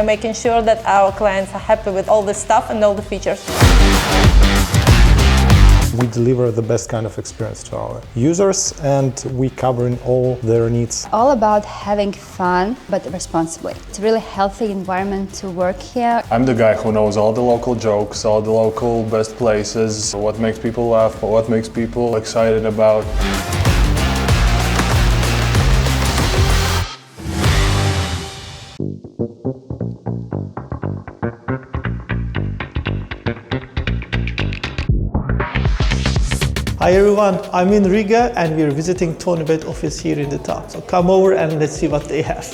are making sure that our clients are happy with all the stuff and all the features. We deliver the best kind of experience to our users, and we cover in all their needs. All about having fun, but responsibly. It's a really healthy environment to work here. I'm the guy who knows all the local jokes, all the local best places, what makes people laugh, what makes people excited about. Hi everyone, I'm in Riga and we're visiting Tonybet office here in the town. So come over and let's see what they have.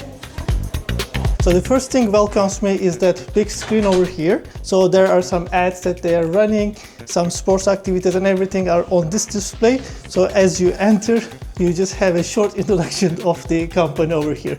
So the first thing welcomes me is that big screen over here. So there are some ads that they are running, some sports activities and everything are on this display. So as you enter, you just have a short introduction of the company over here.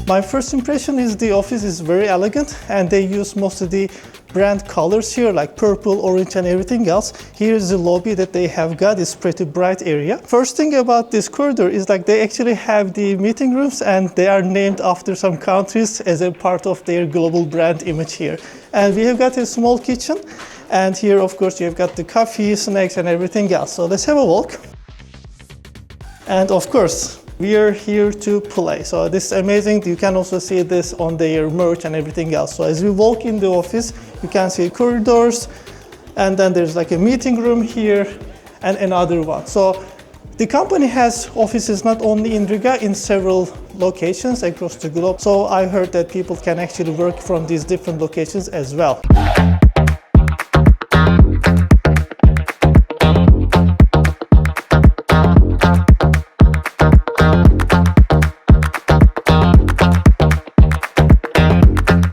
My first impression is the office is very elegant and they use most of the brand colors here, like purple, orange and everything else. Here's the lobby that they have got. It's pretty bright area. First thing about this corridor is like they actually have the meeting rooms and they are named after some countries as a part of their global brand image here. And we have got a small kitchen and here of course you've got the coffee, snacks and everything else. So let's have a walk. And of course, we are here to play. So this is amazing. You can also see this on their merch and everything else. So as we walk in the office, you can see corridors, and then there's like a meeting room here and another one. So the company has offices not only in Riga, in several locations across the globe. So I heard that people can actually work from these different locations as well.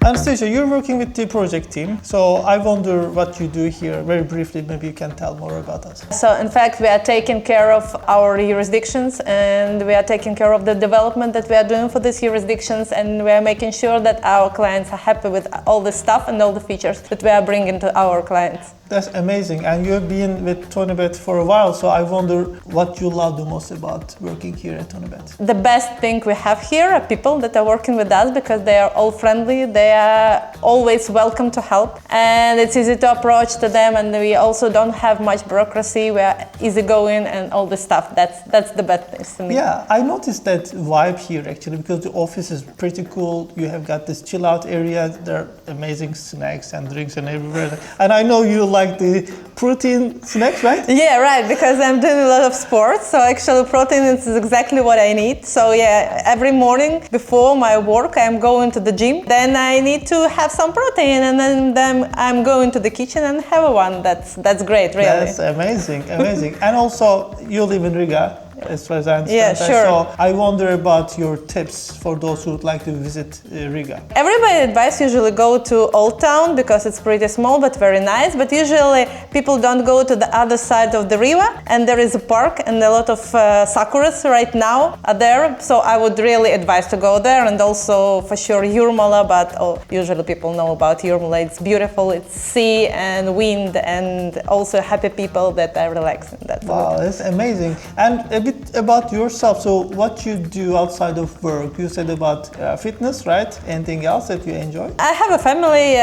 Anastasia, you're working with the project team, so I wonder what you do here. Very briefly, maybe you can tell more about us. So in fact, we are taking care of our jurisdictions and we are taking care of the development that we are doing for these jurisdictions, and we are making sure that our clients are happy with all the stuff and all the features that we are bringing to our clients. That's amazing, and you've been with Tonybet for a while, so I wonder what you love the most about working here at Tonybet. The best thing we have here are people that are working with us because they are all friendly, they are always welcome to help, and it's easy to approach to them, and we also don't have much bureaucracy, we are easygoing and all this stuff. That's the best thing to me. Yeah, I noticed that vibe here actually because the office is pretty cool. You have got this chill out area, there are amazing snacks and drinks and everywhere. And I know you like the protein snacks, right? Yeah, right, because I'm doing a lot of sports, so actually protein is exactly what I need. So yeah, every morning before my work I'm going to the gym, then I need to have some protein, and then I'm going to the kitchen and have one. That's great, really. That's amazing, amazing. And also you live in Riga, as far as I understand. Yeah, sure. So I wonder about your tips for those who would like to visit Riga. Everybody advice usually go to Old Town because it's pretty small but very nice, but usually people don't go to the other side of the river, and there is a park and a lot of sakuras right now are there, so I would really advise to go there, and also for sure Jurmala, but usually people know about Jurmala. It's beautiful, it's sea and wind and also happy people that are relaxing. Wow, that's amazing. And a bit about yourself. So what you do outside of work? You said about fitness, right? Anything else that you enjoy? I have a family,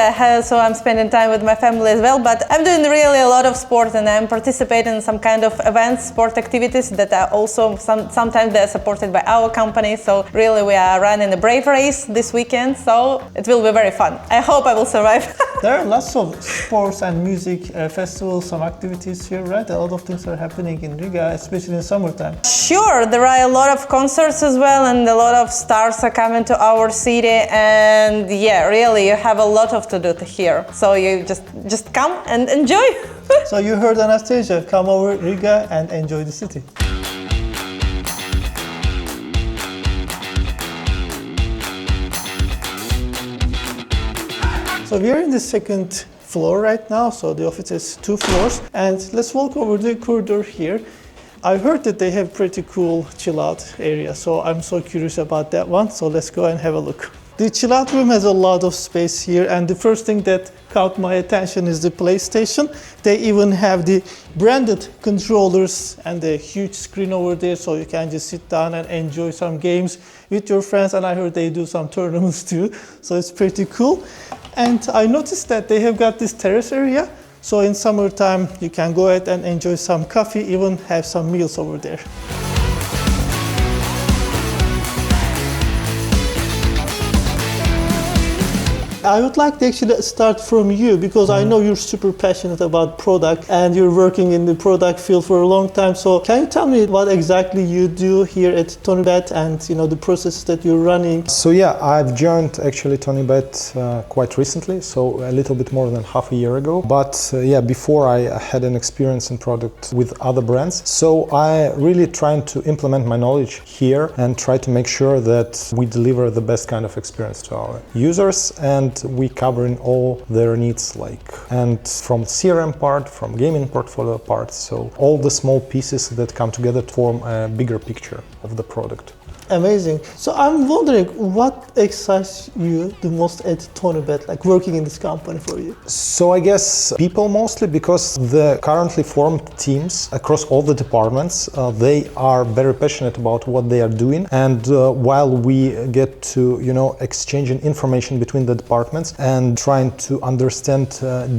so I'm spending time with my family as well, but I'm doing really a lot of sport, and I'm participating in some kind of events, sport activities that are also sometimes they're supported by our company. So really we are running a brave race this weekend, so it will be very fun. I hope I will survive. There are lots of sports and music festivals, some activities here, right? A lot of things are happening in Riga, especially in summertime. Sure, there are a lot of concerts as well, and a lot of stars are coming to our city, and yeah, really you have a lot of to do here. So you just come and enjoy. So you heard Anastasia, come over Riga and enjoy the city. So we are in the second floor right now, so the office has 2 floors, and let's walk over the corridor here. I heard that they have pretty cool chill out area, so I'm so curious about that one, so let's go and have a look. The chill-out room has a lot of space here, and the first thing that caught my attention is the PlayStation. They even have the branded controllers and a huge screen over there, so you can just sit down and enjoy some games with your friends, and I heard they do some tournaments too, so it's pretty cool. And I noticed that they have got this terrace area, so in summertime you can go ahead and enjoy some coffee, even have some meals over there. I would like to actually start from you because I know you're super passionate about product and you're working in the product field for a long time. So can you tell me what exactly you do here at Tonybet and the processes that you're running? So yeah, I've joined actually Tonybet quite recently, so a little bit more than half a year ago. But yeah, before I had an experience in product with other brands. So I really trying to implement my knowledge here and try to make sure that we deliver the best kind of experience to our users, and we cover in all their needs, and from CRM part, from gaming portfolio part, so all the small pieces that come together to form a bigger picture of the product. Amazing. So I'm wondering, what excites you the most at Tonybet, working in this company for you? So I guess people mostly, because the currently formed teams across all the departments, they are very passionate about what they are doing. And while we get to, exchanging information between the departments and trying to understand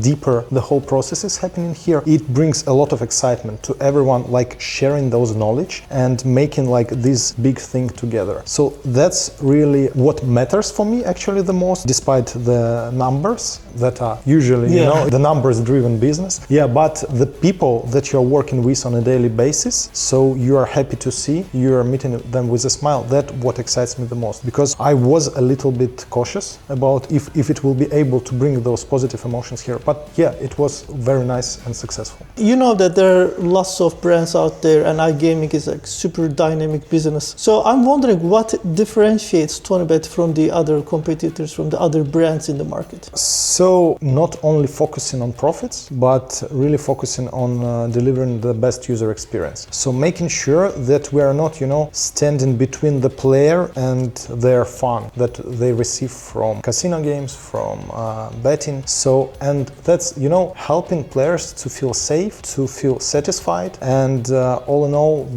deeper the whole processes happening here, it brings a lot of excitement to everyone, sharing those knowledge and making this big thing together. So that's really what matters for me actually the most, despite the numbers that are usually, the numbers-driven business. Yeah, but the people that you're working with on a daily basis, so you are happy to see, you're meeting them with a smile. That's what excites me the most, because I was a little bit cautious about if it will be able to bring those positive emotions here. But yeah, it was very nice and successful. You know that there are lots of brands out there, and iGaming is a super dynamic business. So I'm wondering what differentiates Tonybet from the other competitors, from the other brands in the market? So not only focusing on profits, but really focusing on delivering the best user experience. So making sure that we are not, standing between the player and their fun that they receive from casino games, from betting. So, and that's, helping players to feel safe, to feel satisfied. And all in all,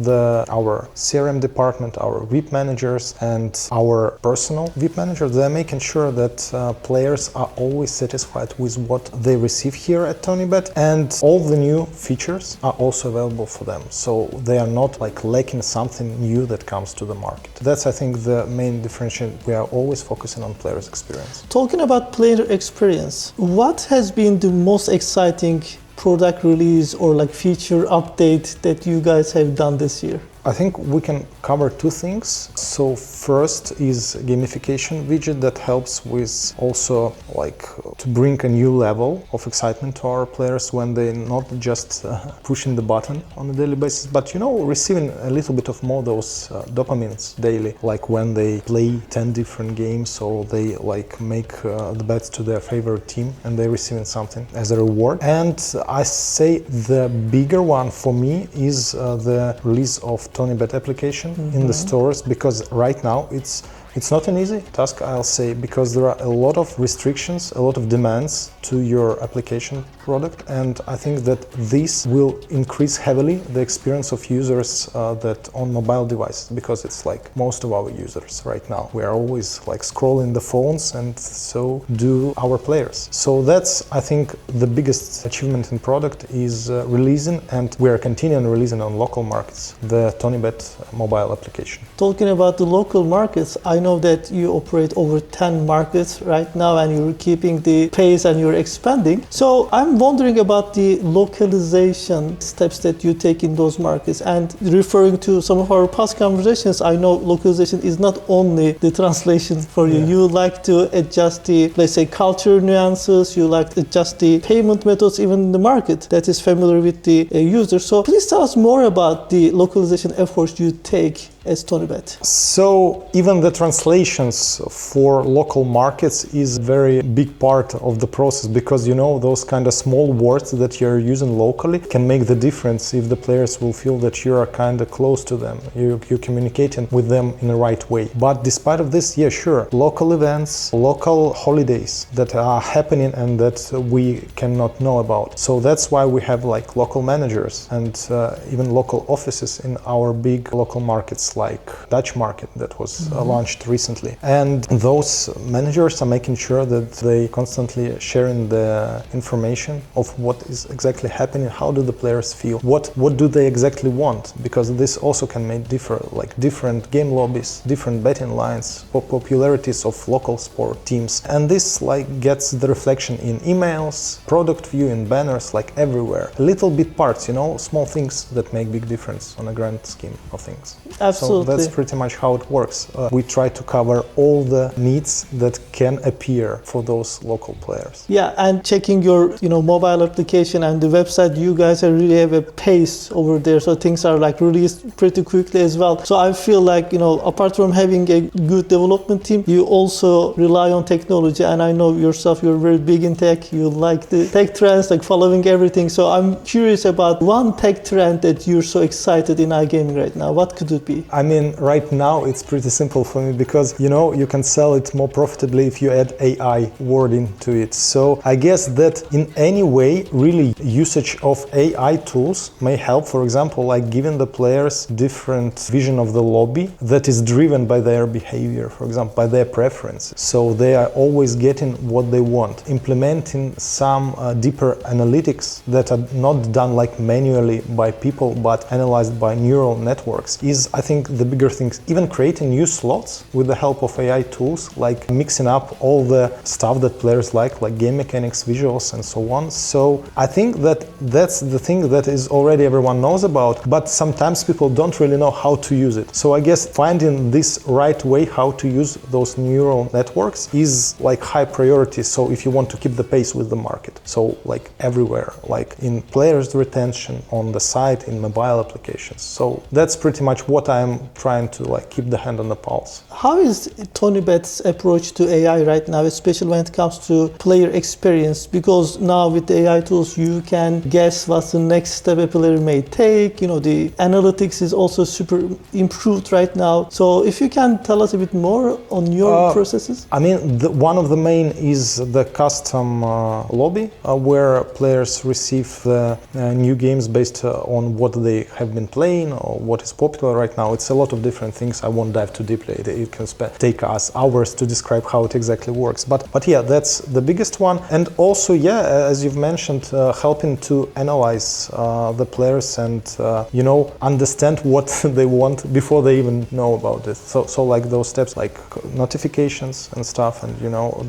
our CRM department, our VIP managers and our personal VIP managers, they're making sure that players are always satisfied with what they receive here at Tonybet, and all the new features are also available for them. So they are not lacking something new that comes to the market. That's, I think, the main differentiation. We are always focusing on players' experience. Talking about player experience, what has been the most exciting product release or feature update that you guys have done this year? I think we can cover two things. So first is gamification widget that helps with also to bring a new level of excitement to our players when they're not just pushing the button on a daily basis, but receiving a little bit of more those dopamines daily, when they play 10 different games or they make the bets to their favorite team and they're receiving something as a reward. And I say the bigger one for me is the release of Tonybet application in the stores, because right now it's not an easy task, I'll say, because there are a lot of restrictions, a lot of demands to your application product, and I think that this will increase heavily the experience of users that on mobile devices, because it's most of our users right now. We are always scrolling the phones, and so do our players. So that's, I think, the biggest achievement in product is releasing, and we are continuing releasing on local markets, the Tonybet mobile application. Talking about the local markets, I know that you operate over 10 markets right now and you're keeping the pace and you're expanding. So I'm wondering about the localization steps that you take in those markets. And referring to some of our past conversations, I know localization is not only the translation for you. Yeah. You like to adjust the, let's say, culture nuances, you like to adjust the payment methods, even in the market that is familiar with the user. So please tell us more about the localization efforts you take as Tonybet? So even the translations for local markets is a very big part of the process, because those kind of small words that you're using locally can make the difference if the players will feel that you are kind of close to them, you're communicating with them in the right way. But despite of this, yeah, sure, local events, local holidays that are happening and that we cannot know about. So that's why we have like local managers and even local offices in our big local markets like Dutch market that was launched recently. And those managers are making sure that they constantly sharing the information of what is exactly happening, how do the players feel, what do they exactly want, because this also can make different game lobbies, different betting lines, popularities of local sport teams. And this gets the reflection in emails, product view, in banners, everywhere. Little bit parts, small things that make big difference on a grand scheme of things. Absolutely. So that's pretty much how it works. We try to cover all the needs that can appear for those local players. Yeah, and checking your mobile application and the website, you guys really have a pace over there, so things are released pretty quickly as well. So I feel apart from having a good development team, you also rely on technology, and I know yourself, you're very big in tech, you like the tech trends, following everything. So I'm curious about one tech trend that you're so excited in iGaming right now. What could it be? I mean, right now it's pretty simple for me, because you can sell it more profitably if you add AI wording to it. So I guess that in any way, really, usage of AI tools may help. For example, giving the players different vision of the lobby that is driven by their behavior, for example, by their preferences. So they are always getting what they want. Implementing some deeper analytics that are not done manually by people, but analyzed by neural networks is, I think, the bigger things. Even creating new slots with the help of AI tools, mixing up all the stuff that players like game mechanics, visuals, and so on. So I think that's the thing that is already everyone knows about, but sometimes people don't really know how to use it. So I guess finding this right way how to use those neural networks is high priority. So if you want to keep the pace with the market, so everywhere, in players retention, on the site, in mobile applications. So that's pretty much what I'm trying to keep the hand on the pulse. How is Tonybet's approach to AI right now, especially when it comes to player experience? Because now with the AI tools, you can guess what's the next step a player may take. The analytics is also super improved right now. So if you can tell us a bit more on your processes. I mean, one of the main is the custom lobby, where players receive the new games based on what they have been playing or what is popular right now. It's a lot of different things. I won't dive too deeply. It can take us hours to describe how it exactly works. But yeah, that's the biggest one. And also, yeah, as you've mentioned, helping to analyze the players and understand what they want before they even know about it. So those steps, notifications and stuff, and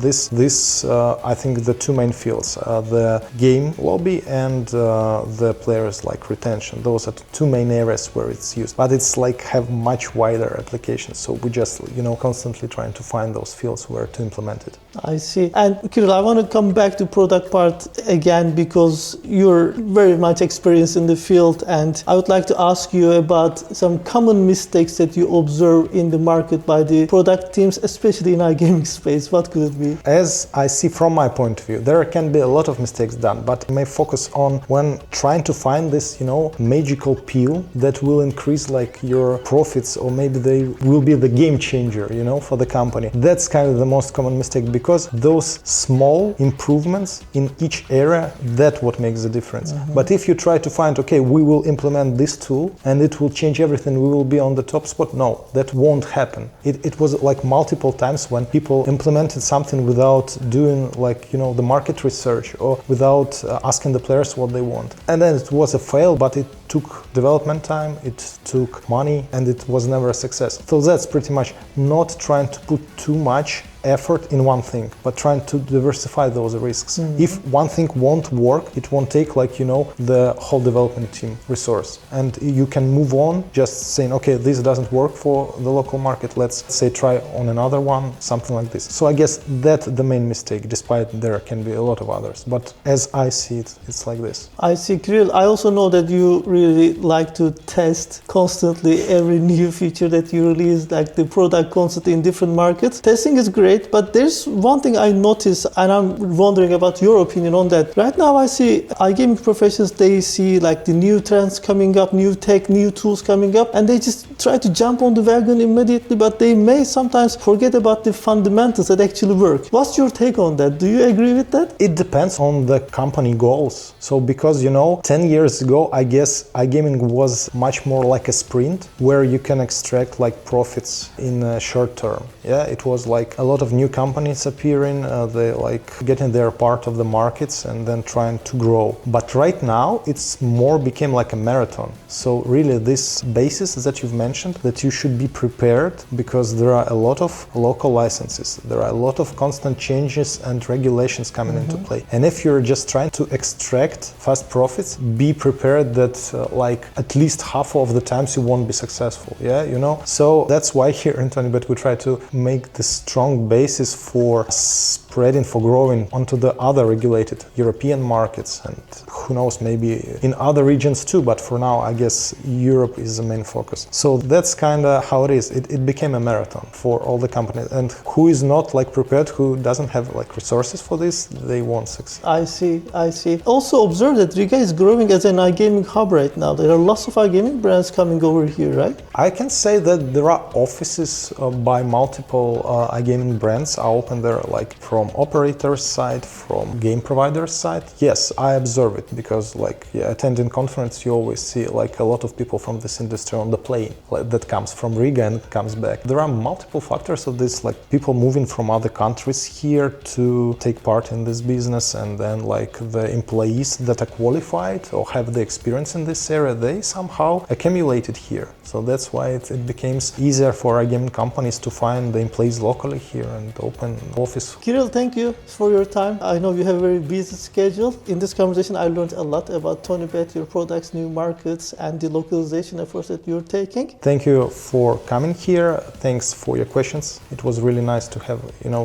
this I think the two main fields, the game lobby and the players retention. Those are the two main areas where it's used. But it's have much wider applications. So we just constantly trying to find those fields where to implement it. I see. And Kiryl, I want to come back to product part again, because you're very much experienced in the field, and I would like to ask you about some common mistakes that you observe in the market by the product teams, especially in iGaming space. What could it be? As I see from my point of view, there can be a lot of mistakes done, but I may focus on when trying to find this, magical pill that will increase your profits, or maybe they will be the game changer, for the company. That's kind of the most common mistake, because those small improvements in each area, that's what makes the difference. But if you try to find, okay, we will implement this tool and it will change everything, we will be on the top spot. No, that won't happen. It was multiple times when people implemented something without doing the market research or without asking the players what they want. And then it was a fail, but it took development time, it took money, and it was never a success. So that's pretty much not trying to put too much effort in one thing, but trying to diversify those risks. If one thing won't work, it won't take the whole development team resource. And you can move on just saying, okay, this doesn't work for the local market. Let's say try on another one, something like this. So I guess that's the main mistake, despite there can be a lot of others. But as I see it, it's like this. I see, Kiryl. I also know that you really like to test constantly every new feature that you release, like the product constantly in different markets. Testing is great, but there's one thing I noticed, and I'm wondering about your opinion on that. Right now I see iGaming professionals, they see like the new trends coming up, new tech, new tools coming up, and they just try to jump on the wagon immediately, but they may sometimes forget about the fundamentals that actually work. What's your take on that? Do you agree with that? It depends on the company goals. So because 10 years ago, I guess iGaming was much more like a sprint where you can extract like profits in a short term. Yeah, it was like a lot of new companies appearing, they like getting their part of the markets and then trying to grow. But right now it's more became like a marathon. So really this basis that you've mentioned, that you should be prepared because there are a lot of local licenses, there are a lot of constant changes and regulations coming into play. And if you're just trying to extract fast profits, be prepared that like at least half of the times you won't be successful. Yeah, So that's why here in Tonybet we try to make the strong basis for spreading, for growing onto the other regulated European markets, and who knows, maybe in other regions too, but for now I guess Europe is the main focus. So that's kind of how it is. It became a marathon for all the companies, and who is not like prepared, who doesn't have like resources for this, they won't succeed. I see. Also observe that Riga is growing as an iGaming hub right now. There are lots of iGaming brands coming over here, right? I can say that there are offices by multiple iGaming brands are open there, like from operators' side, from game providers' side. Yes, I observe it because attending conference, you always see like a lot of people from this industry on the plane that comes from Riga and comes back. There are multiple factors of this, like people moving from other countries here to take part in this business, and then like the employees that are qualified or have the experience in this area, they somehow accumulated here. So that's why it becomes easier for iGaming companies to find the employees locally here and open office. Kiryl, thank you for your time. I know you have a very busy schedule. In this conversation, I learned a lot about Tonybet, your products, new markets, and the localization efforts that you're taking. Thank you for coming here. Thanks for your questions. It was really nice to have,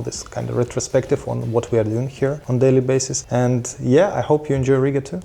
this kind of retrospective on what we are doing here on daily basis. And yeah, I hope you enjoy Riga too.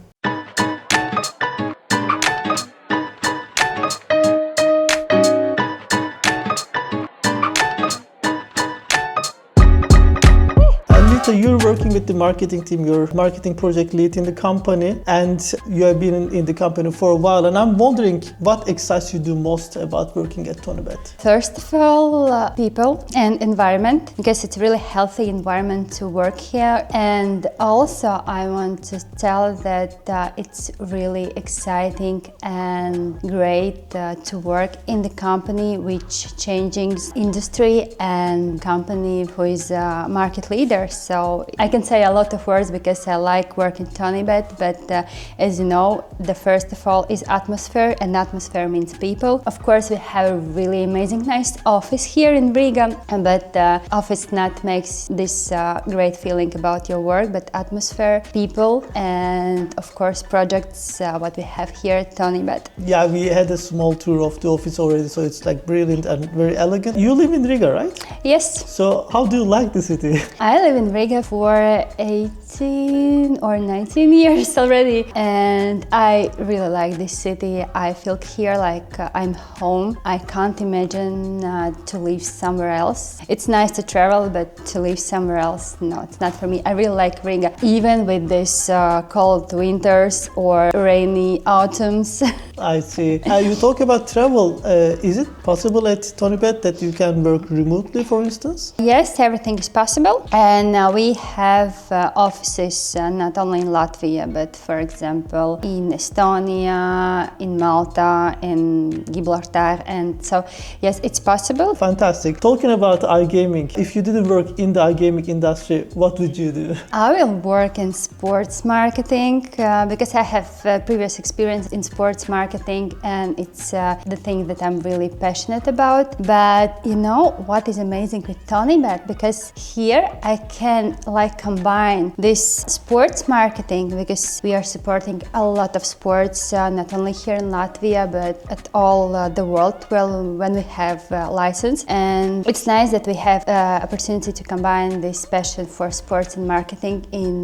So you're working with the marketing team, you're marketing project lead in the company, and you have been in the company for a while. And I'm wondering what excites you the most about working at Tonybet? First of all, people and environment, because it's a really healthy environment to work here. And also I want to tell that it's really exciting and great to work in the company which changing industry and company who is a market leader. So I can say a lot of words because I like working Tonybet, but as you know, the first of all is atmosphere, and atmosphere means people. Of course, we have a really amazing, nice office here in Riga, but office not makes this great feeling about your work, but atmosphere, people, and of course projects, what we have here at Tonybet. Yeah, we had a small tour of the office already, so it's like brilliant and very elegant. You live in Riga, right? Yes. So how do you like the city? I live in Riga for 18 or 19 years already, and I really like this city. I feel here like I'm home. I can't imagine to live somewhere else. It's nice to travel, but to live somewhere else, no, it's not for me. I really like Riga, even with this cold winters or rainy autumns. I see. You talk about travel. Is it possible at Tonybet that you can work remotely, for instance? Yes, everything is possible, and we have offices not only in Latvia, but for example in Estonia, in Malta, in Gibraltar, and so yes, it's possible. Fantastic. Talking about iGaming, if you didn't work in the iGaming industry, what would you do? I will work in sports marketing because I have previous experience in sports marketing, and it's the thing that I'm really passionate about. But you know what is amazing with Tonybet, because here I can combine this sports marketing, because we are supporting a lot of sports, not only here in Latvia but at all the world. Well, when we have license, and it's nice that we have opportunity to combine this passion for sports and marketing in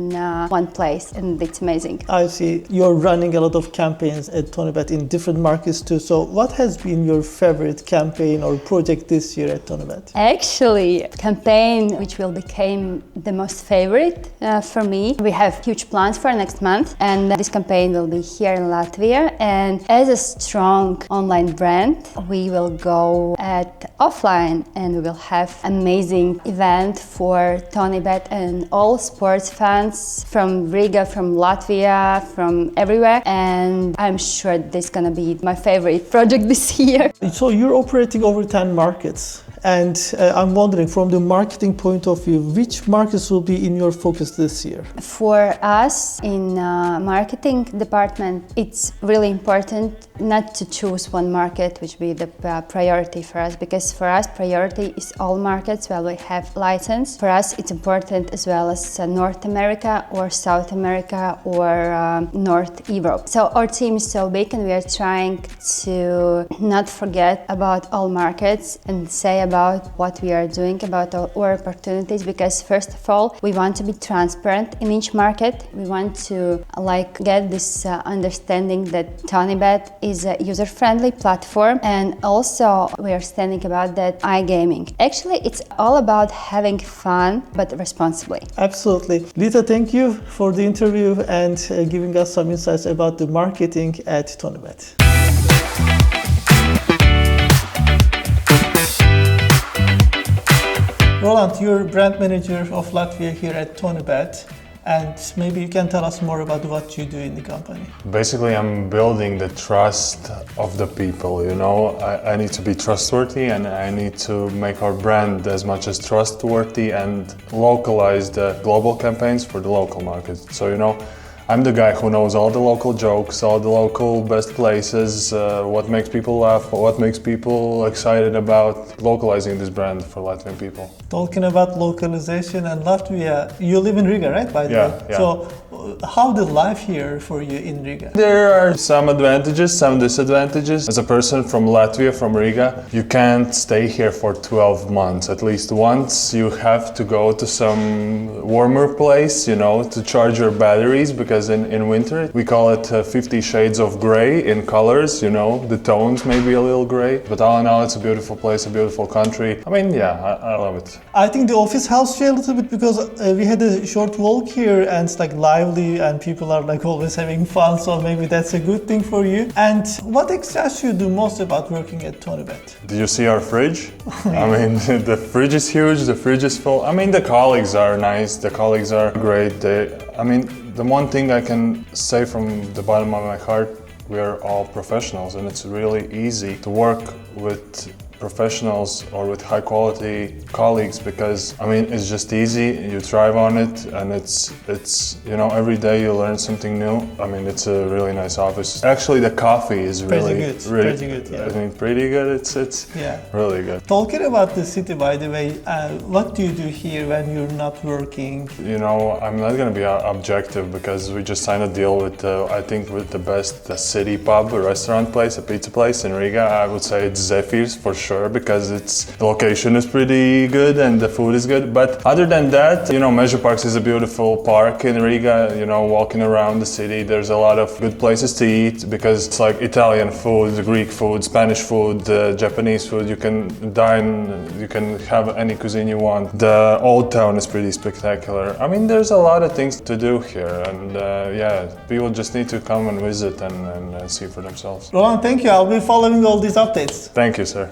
one place, and it's amazing. I see you're running a lot of campaigns at Tonybet in different markets too. So what has been your favorite campaign or project this year at Tonybet? Actually, campaign which will become the most favorite for me. We have huge plans for next month, and this campaign will be here in Latvia. And as a strong online brand, we will go at offline, and we will have amazing event for Tonybet and all sports fans from Riga, from Latvia, from everywhere. And I'm sure this is gonna be my favorite project this year. So you're operating over 10 markets. And I'm wondering, from the marketing point of view, which markets will be in your focus this year? For us in marketing department, it's really important not to choose one market which be the priority for us, because for us priority is all markets where we have license. For us it's important as well as North America or South America or North Europe. So our team is so big, and we are trying to not forget about all markets and say about what we are doing, about our opportunities, because first of all we want to be transparent in each market. We want to get this understanding that Tonybet is a user-friendly platform, and also we are standing about that iGaming. Actually, it's all about having fun but responsibly. Absolutely. Lilita, thank you for the interview and giving us some insights about the marketing at Tonybet. Roland, you're brand manager of Latvia here at Tonybet, and maybe you can tell us more about what you do in the company. Basically, I'm building the trust of the people, you know. I need to be trustworthy, and I need to make our brand as much as trustworthy and localize the global campaigns for the local markets. So, you know, I'm the guy who knows all the local jokes, all the local best places, what makes people laugh, what makes people excited about localizing this brand for Latvian people. Talking about localization and Latvia, you live in Riga, right? By the way. Yeah. So, how the life here for you in Riga? There are some advantages, some disadvantages. As a person from Latvia, from Riga, you can't stay here for 12 months. At least once you have to go to some warmer place, you know, to charge your batteries, because in winter we call it 50 shades of gray in colors, you know, the tones may be a little gray, but all in all it's a beautiful place, a beautiful country. I mean, yeah, I love it. I think the office helps you a little bit, because we had a short walk here and it's lively and people are always having fun, so maybe that's a good thing for you. And what excites you the most about working at Tonybet? Do you see our fridge? I mean, the fridge is huge, the fridge is full. I mean, the colleagues are nice, the colleagues are great. The one thing I can say from the bottom of my heart, we are all professionals, and it's really easy to work with professionals or with high quality colleagues, because I mean it's just easy, you thrive on it, and it's you know, every day you learn something new. I mean, it's a really nice office. Actually the coffee is really good. Yeah. I mean, pretty good. It's yeah, really good. Talking about the city, by the way, what do you do here when you're not working? You know, I'm not gonna be objective, because we just signed a deal with I think with the best city pub, a restaurant place, a pizza place in Riga. I would say it's Zephyr's for sure, because the location is pretty good and the food is good. But other than that, you know, Measure Parks is a beautiful park in Riga. You know, walking around the city, there's a lot of good places to eat, because it's like Italian food, Greek food, Spanish food, Japanese food. You can dine, you can have any cuisine you want. The old town is pretty spectacular. I mean, there's a lot of things to do here, and yeah, people just need to come and visit and see for themselves. Roland, thank you. I'll be following all these updates. Thank you, sir.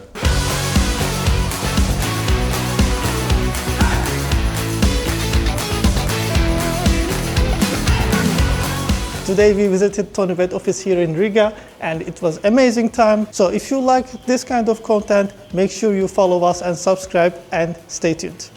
Today we visited Tonybet office here in Riga and it was amazing time. So if you like this kind of content, make sure you follow us and subscribe and stay tuned.